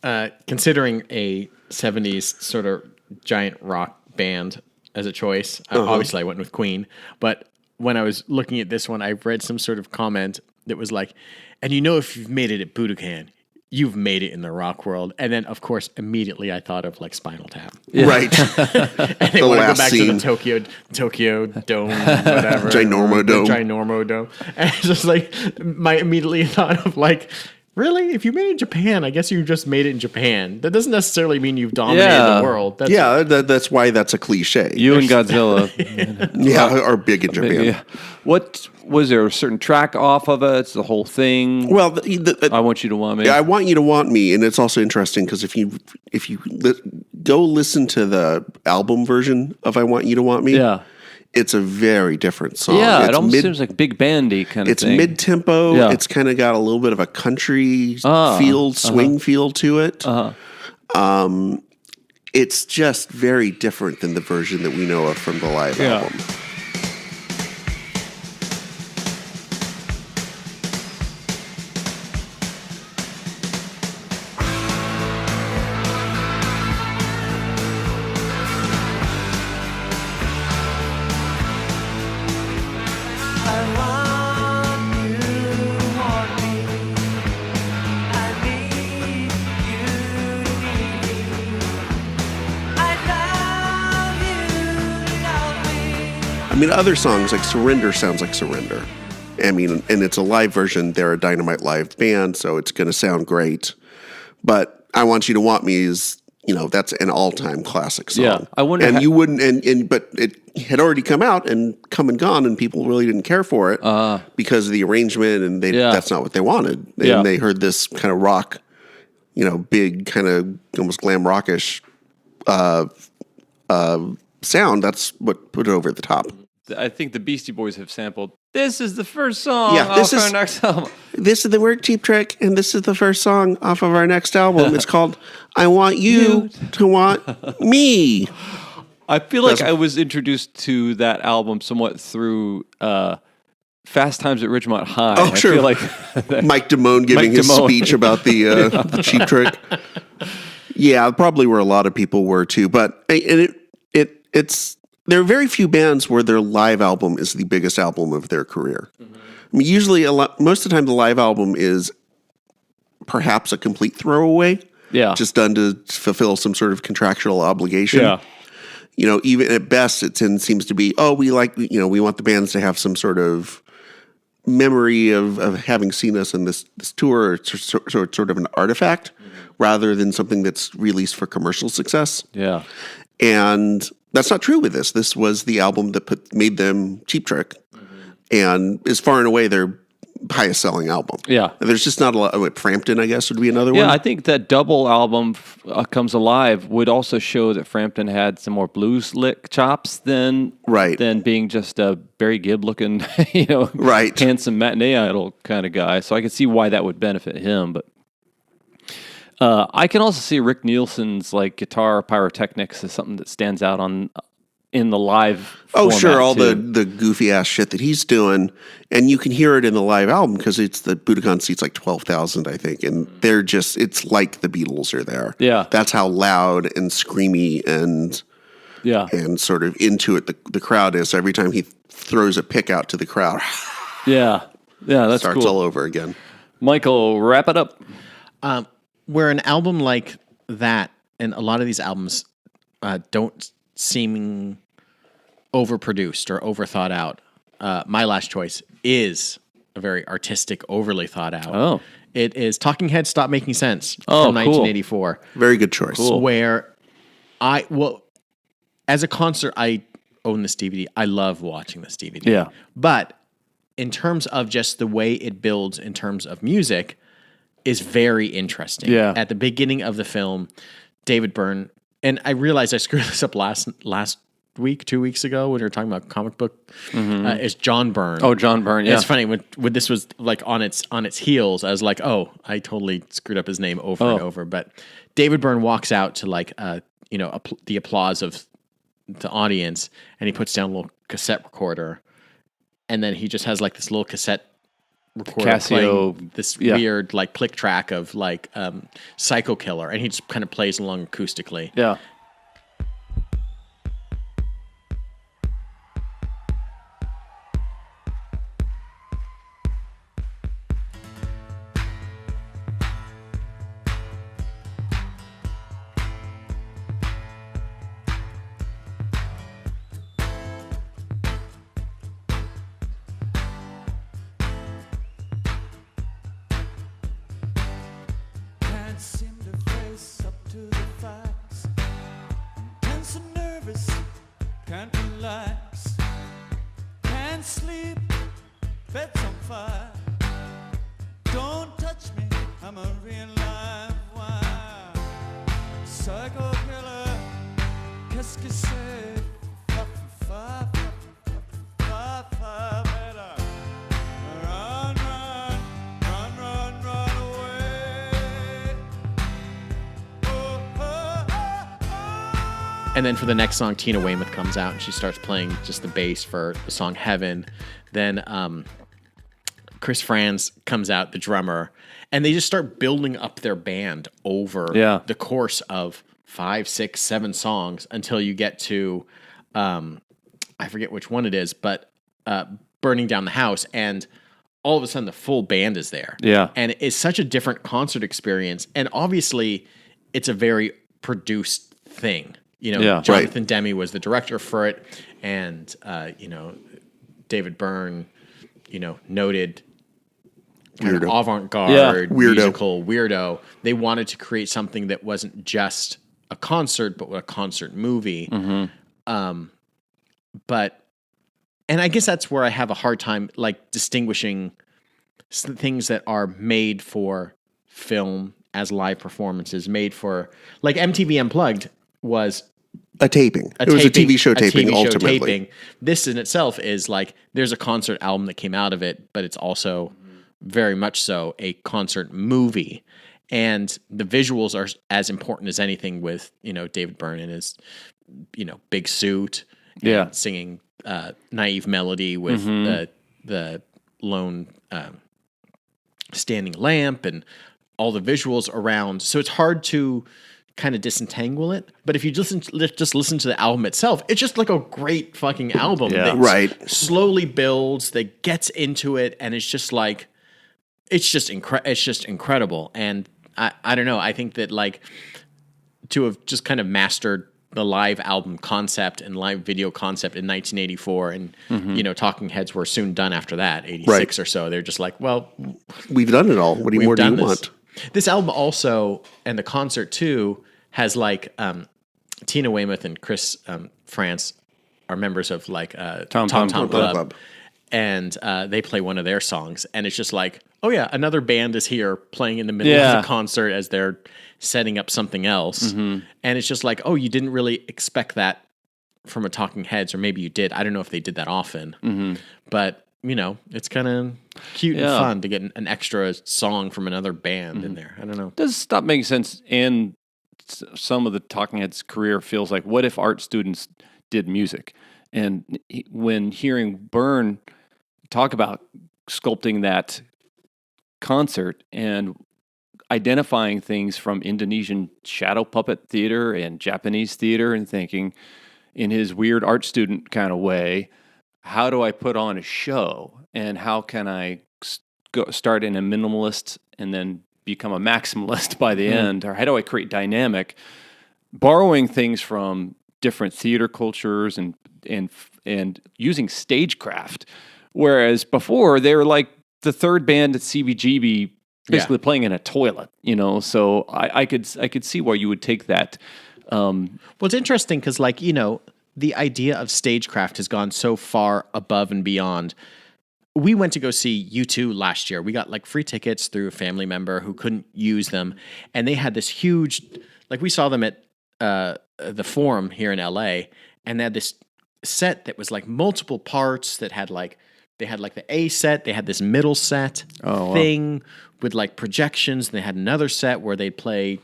considering a 70s sort of giant rock band as a choice. Obviously, I went with Queen, but when I was looking at this one, I read some sort of comment that was like, and you know, if you've made it at Budokan, you've made it in the rock world. And then, of course, immediately I thought of like Spinal Tap. Right. And they want to go back to the Tokyo Dome, whatever. Ginormo Dome. The Ginormo Dome. And it's just like, my immediately thought of like, really? If you made it in Japan, I guess you just made it in Japan. That doesn't necessarily mean you've dominated the world. That's why that's a cliche. You and Godzilla. Are big in Japan. Yeah. What was there a certain track off of it? It's the whole thing. Well, I Want You to Want Me. I Want You to Want Me, and it's also interesting because if you go listen to the album version of I Want You to Want Me, it's a very different song. Yeah, it's it almost seems like big bandy kind of thing. It's mid-tempo. Yeah. It's kind of got a little bit of a country swing feel to it. It's just very different than the version that we know of from the live album. I mean, other songs like Surrender sounds like Surrender. I mean, and it's a live version. They're a Dynamite live band, so it's going to sound great. But I Want You to Want Me is, that's an all-time classic song. Yeah, I wonder. And you wouldn't, but it had already come out and come and gone, and people really didn't care for it because of the arrangement, and that's not what they wanted. And they heard this kind of rock, big kind of almost glam rockish sound. That's what put it over the top. I think the Beastie Boys have sampled. This is the first song this off is our next album. This is the word Cheap Trick, and this is the first song off of our next album. It's called I Want You to Want Me. I feel like I was introduced to that album somewhat through Fast Times at Ridgemont High. Oh, sure. I feel like Mike Damone giving his speech about the Cheap Trick. Yeah, probably where a lot of people were too. But it's there are very few bands where their live album is the biggest album of their career. Mm-hmm. I mean, usually, most of the time, the live album is perhaps a complete throwaway. Yeah, just done to fulfill some sort of contractual obligation. Yeah, even at best, it seems to be we want the bands to have some sort of memory of having seen us in this tour. It's sort of an artifact rather than something that's released for commercial success. Yeah. And that's not true with this. This was the album that made them Cheap Trick, and is far and away their highest selling album. Yeah. There's just not a lot. Frampton, I guess, would be another one. Yeah, I think that double album, Comes Alive, would also show that Frampton had some more blues lick chops than being just a Barry Gibb looking, handsome matinee idol kind of guy. So I can see why that would benefit him. But I can also see Rick Nielsen's like guitar pyrotechnics as something that stands out in the live. Oh, sure, all too. the goofy ass shit that he's doing, and you can hear it in the live album because it's the Budokan seats like 12,000, I think, and they're just it's like the Beatles are there. Yeah, that's how loud and screamy and sort of into it the crowd is every time he throws a pick out to the crowd. Yeah, that's starts cool. all over again. Michael, wrap it up. Where an album like that, and a lot of these albums don't seem overproduced or over thought out. My last choice is a very artistic, overly thought out. Oh. It is Talking Heads Stop Making Sense from cool. 1984. Very good choice. Cool. Where as a concert, I own this DVD. I love watching this DVD. Yeah. But in terms of just the way it builds in terms of music is very interesting. Yeah. At the beginning of the film, David Byrne, and I realized I screwed this up last week, 2 weeks ago when we were talking about comic book, is John Byrne. Oh, John Byrne, yeah. It's funny, when this was like on its heels, I was like, oh, I totally screwed up his name over and over. But David Byrne walks out to like, the applause of the audience, and he puts down a little cassette recorder, and then he just has like this little cassette recorder Casio, playing this weird like click track of like Psycho Killer, and he just kind of plays along acoustically. Yeah. Seem to face up to the facts. Tense and nervous, can't relax, can't sleep, bed's on fire. Don't touch me, I'm a real live wire. Psycho killer, qu'est-ce que c'est? Run, run, run, run, run away. And then for the next song, Tina Weymouth comes out and she starts playing just the bass for the song Heaven. Then Chris Franz comes out, the drummer, and they just start building up their band over the course of 5, 6, 7 songs until you get to, I forget which one it is, but Burning Down the House. And all of a sudden the full band is there. Yeah. And it's such a different concert experience. And obviously it's a very produced thing. Jonathan Demme was the director for it. And, David Byrne, noted kind of avant-garde musical weirdo. They wanted to create something that wasn't just a concert, but a concert movie. Mm-hmm. And I guess that's where I have a hard time, like, distinguishing things that are made for film as live performances, made for, like, MTV Unplugged was a taping. It was a TV show taping, ultimately. This in itself is like, there's a concert album that came out of it, but it's also very much so a concert movie. And the visuals are as important as anything with, David Byrne in his, big suit, and singing Naive Melody with the lone standing lamp and all the visuals around. So it's hard to kind of disentangle it. But if you just listen to the album itself, it's just like a great fucking album that slowly builds, that gets into it, and it's just like, it's just incredible. And I don't know, I think that, like, to have just kind of mastered the live album concept and live video concept in 1984, and Talking Heads were soon done after that, 86 Right. or so. They're just like, well, We've done it all. What more do you this. want? This album also, and the concert too, has like Tina Weymouth and Chris France are members of like Tom Club. And they play one of their songs, and it's just like, oh yeah, another band is here playing in the middle of the concert as they're setting up something else. And it's just like, oh, you didn't really expect that from a Talking Heads, or maybe you did. I don't know if they did that often, but it's kind of cute and fun to get an extra song from another band in there. I don't know. Does stop making sense. And some of the Talking Heads career feels like, what if art students did music? And when hearing Byrne talk about sculpting that concert and identifying things from Indonesian shadow puppet theater and Japanese theater, and thinking in his weird art student kind of way, how do I put on a show, and how can I start in a minimalist and then become a maximalist by the end, or how do I create dynamic, borrowing things from different theater cultures and using stagecraft. Whereas before, they were like the third band at CBGB, basically playing in a toilet, So I could see why you would take that. Well, it's interesting because, the idea of stagecraft has gone so far above and beyond. We went to go see U2 last year. We got like free tickets through a family member who couldn't use them, and they had this huge, we saw them at the Forum here in LA, and they had this set that was like multiple parts that had they had the A set, they had this middle set thing with like projections, and they had another set where they'd play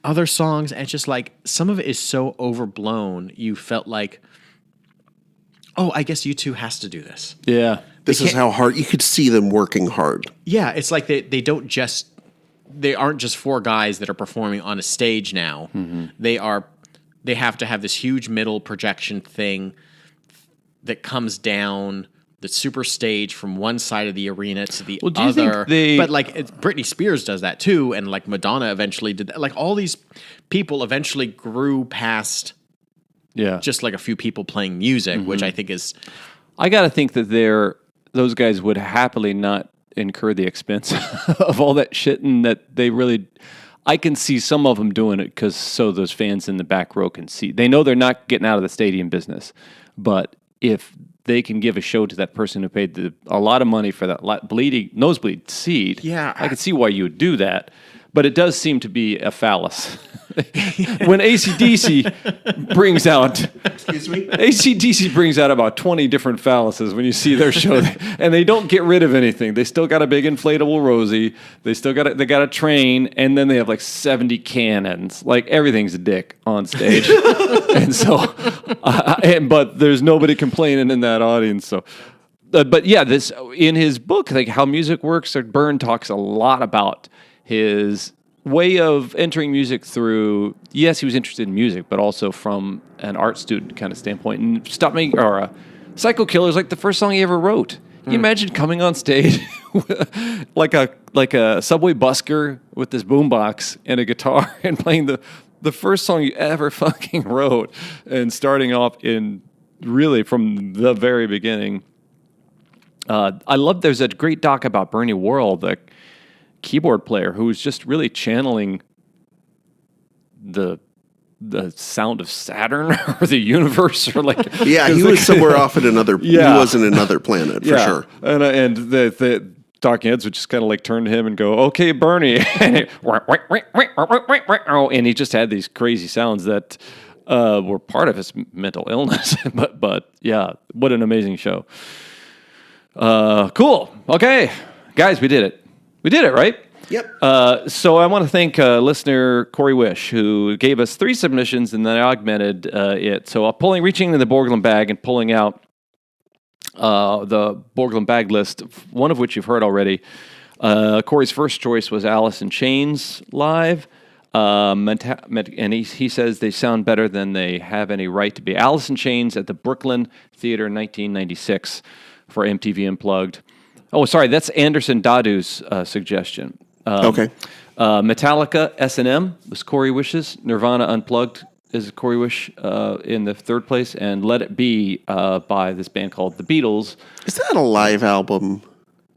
other songs, and it's just like some of it is so overblown. You felt like, oh, I guess U2 has to do this. Yeah. This is how hard you could see them working hard. Yeah, it's like they aren't just four guys that are performing on a stage now. They have to have this huge middle projection thing that comes down the super stage from one side of the arena to the do you other. think But Britney Spears does that too, and like Madonna eventually did that. Like all these people eventually grew past just like a few people playing music, which I think is. I got to think that those guys would happily not incur the expense of all that shit, and that they really. I can see some of them doing it so those fans in the back row can see. They know they're not getting out of the stadium business, but if they can give a show to that person who paid a lot of money for that nosebleed seat, I can see why you would do that. But it does seem to be a phallus. When AC/DC brings out... Excuse me? AC/DC brings out about 20 different phalluses when you see their show. And they don't get rid of anything. They still got a big inflatable Rosie. They still got a train. And then they have like 70 cannons. Like everything's a dick on stage. And so... but there's nobody complaining in that audience. So... but yeah, this in his book, like how music works, Byrne talks a lot about his way of entering music through, yes, he was interested in music, but also from an art student kind of standpoint. And Psycho Killer is like the first song he ever wrote. Can you imagine coming on stage like a subway busker with this boombox and a guitar and playing the first song you ever fucking wrote, and starting off in really from the very beginning. I love, there's a great doc about Bernie Worrell, the keyboard player, who was just really channeling the sound of Saturn or the universe, or like he was somewhere off at another. He was in another planet for sure. And the Talking Heads would just kind of like turn to him and go, "Okay, Bernie," and he just had these crazy sounds that were part of his mental illness. but yeah, what an amazing show. Cool. Okay, guys, we did it. We did it, right? Yep. So I want to thank listener Corey Wish, who gave us 3 submissions and then augmented it. So reaching into the Borglum bag and pulling out the Borglum bag list, one of which you've heard already. Corey's first choice was Alice in Chains live. And he says they sound better than they have any right to be. Alice in Chains at the Brooklyn Theater in 1996 for MTV Unplugged. Oh, sorry, that's Anderson Dadu's suggestion. Okay. Metallica S&M was Corey Wish's. Nirvana Unplugged is Corey Wish in the third place, and Let It Be by this band called The Beatles. Is that a live album?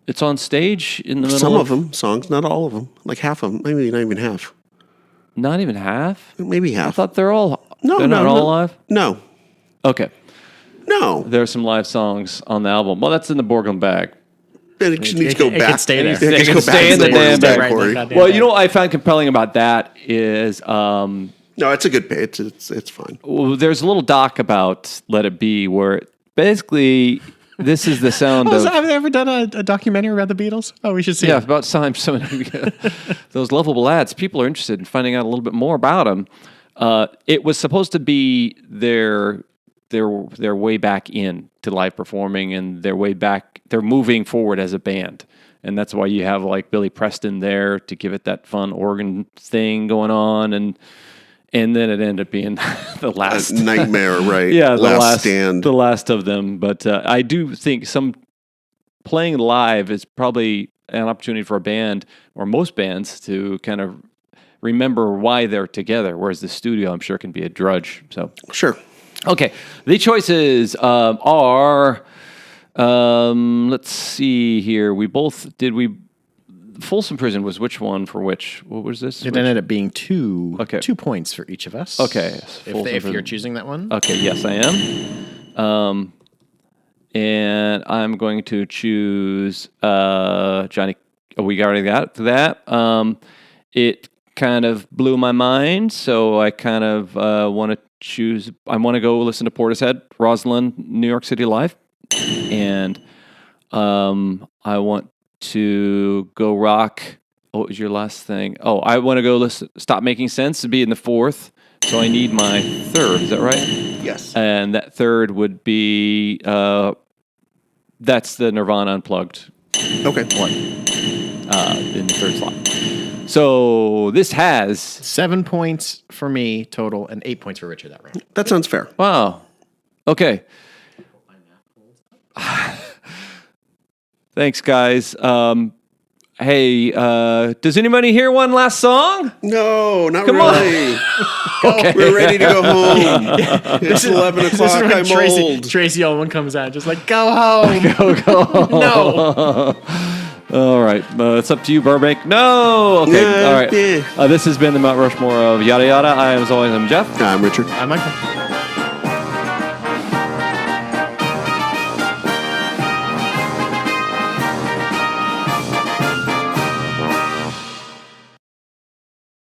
It's on stage in the middle. Some of them songs, not all of them. Like half of them, maybe not even half. Not even half. Maybe I half. thought they're all. No, they're no, not all no. live. No, Okay, no. there are some live songs on the album. Well, that's in the Borglum bag. Then it needs to go It back. can stay there. It needs It to can go stay back in to the the damn Borglum bag. bag, Corey. Goddamn Well, bag. you know what I found compelling about that is No, it's a good page. It's fine. well, there's a little doc about Let It Be where basically this is the sound of. Have they ever done a documentary about the Beatles? Oh, we should see. Yeah, it. about time some those lovable lads. People are interested in finding out a little bit more about them. It was supposed to be their way back in to live performing, and their way back. They're moving forward as a band, and that's why you have like Billy Preston there to give it that fun organ thing going on, and then it ended up being the last Nightmare, right? yeah, the last stand. the last of them. But I do think some playing live is probably an opportunity for a band or most bands to kind of remember why they're together. Whereas the studio, I'm sure, can be a drudge. So Sure. okay, the choices are. Let's see here. Folsom Prison was which one for which? What was this? It ended up being two Okay. 2 points for each of us. Okay, If Folsom you're Prison. choosing that one. Okay, yes, I am. And I'm going to choose Johnny. Oh, we already got to that. It kind of blew my mind, so I kind of want to choose. I want to go listen to Portishead, Roseland, New York City Live, and I want to go rock. What was your last thing? Oh, I want to go listen. Stop Making Sense to be in the fourth. So I need my third. Is that right? Yes. And that third would be that's the Nirvana Unplugged Okay. one in the third slot. So this has 7 points for me total and 8 points for Richard that round. That sounds fair. wow. Okay. Thanks, guys. Hey, does anybody hear one last song? No, not Come on. really. Okay. We're ready to go home. It's 11 o'clock. I'm old. Tracy Ullman comes out just like, go home. Go. No. All right. It's up to you, Burbank. No. Okay. Yeah, All right. yeah. This has been the Mount Rushmore of Yada Yada. I am, as always, I'm Jeff. I'm Richard. I'm Michael.